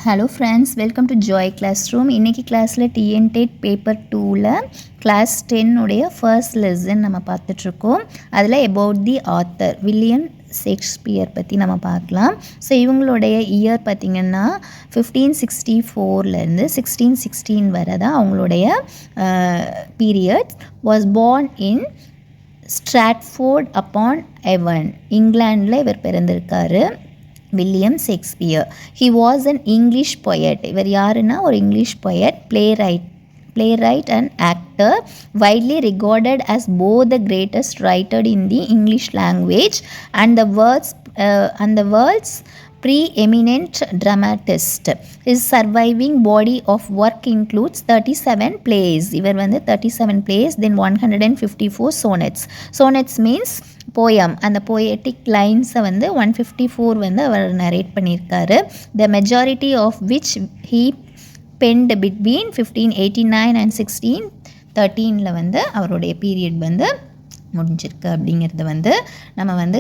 Hello friends, welcome to Joy classroom. இன்றைக்கி கிளாஸில் TNTET paper 2ல் கிளாஸ் 10 உடைய ஃபர்ஸ்ட் லெசன் நம்ம பார்த்துட்ருக்கோம். அதில் about the author William Shakespeare பற்றி நம்ம பார்க்கலாம். ஸோ இவங்களுடைய இயர் பார்த்திங்கன்னா 1564லேருந்து 1616 வரை தான் அவங்களுடைய period. Was born in Stratford upon Avon, இங்கிலாண்டில் இவர் பிறந்திருக்காரு. William Shakespeare. He was an English poet. இவர் யாருன்னா ஒரு English poet, playwright and actor, widely regarded as both the greatest writer in the English language and the world's preeminent dramatist. His surviving body of work includes 37 plays. இவர் வந்து 37 plays, then 154 sonnets. Sonnets means poem. அந்த poetic லைன்ஸை வந்து 154 வந்து அவர் narrate பண்ணியிருக்காரு. The majority of which he penned between 1589 and 1613 வந்து அவருடைய பீரியட் வந்து முடிஞ்சிருக்கு அப்படிங்கிறது வந்து நம்ம வந்து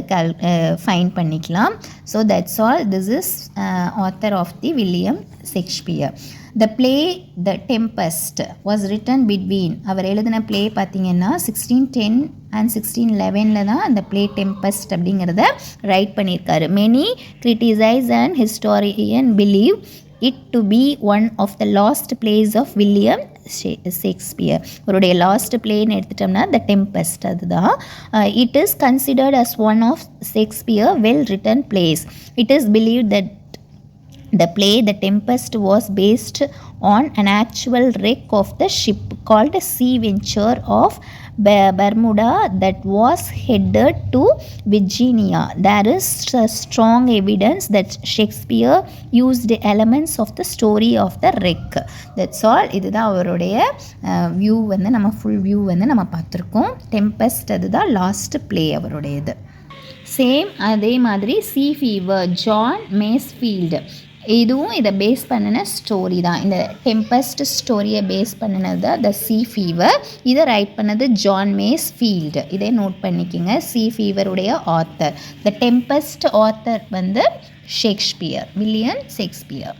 ஃபைண்ட் பண்ணிக்கலாம். So that's all. This is author of the William Shakespeare. The play the Tempest was written between, அவர் எழுதின பிளே பார்த்திங்கன்னா 1610 and 1611 தான் அந்த பிளே டெம்பஸ்ட் அப்படிங்கிறத ரைட் பண்ணியிருக்காரு. Many criticise and historian believe it to be one of the last plays of William Shakespeare. அவருடைய last பிளேன்னு எடுத்துட்டோம்னா த டெம்பஸ்ட் அதுதான். It is considered as one of Shakespeare well written plays. It is believe that the play The Tempest was based on an actual wreck of the ship called Sea Venture of Bermuda that was headed to Virginia. There is strong evidence that Shakespeare used elements of the story of the wreck. That's all. இதுதான் அவருடைய view வந்து நம்ம full view வந்து நம்ம பார்த்துருக்கோம். Tempest அதுதான் last play அவருடையது. Same அதே மாதிரி சீ ஃபீவர், ஜான் மேஸ்ஃபீல்டு, இதுவும் இதை பேஸ் பண்ணின ஸ்டோரி தான். இந்த டெம்பஸ்ட் ஸ்டோரியை பேஸ் பண்ணினது தான் த சீ ஃபீவர். இதை ரைட் பண்ணது ஜான் மேஸ்ஃபீல்டு. இதை நோட் பண்ணிக்கோங்க. சீ ஃபீவருடைய ஆத்தர். த டெம்பஸ்ட் ஆத்தர் வந்து ஷேக்ஸ்பியர், வில்லியம் ஷேக்ஸ்பியர்.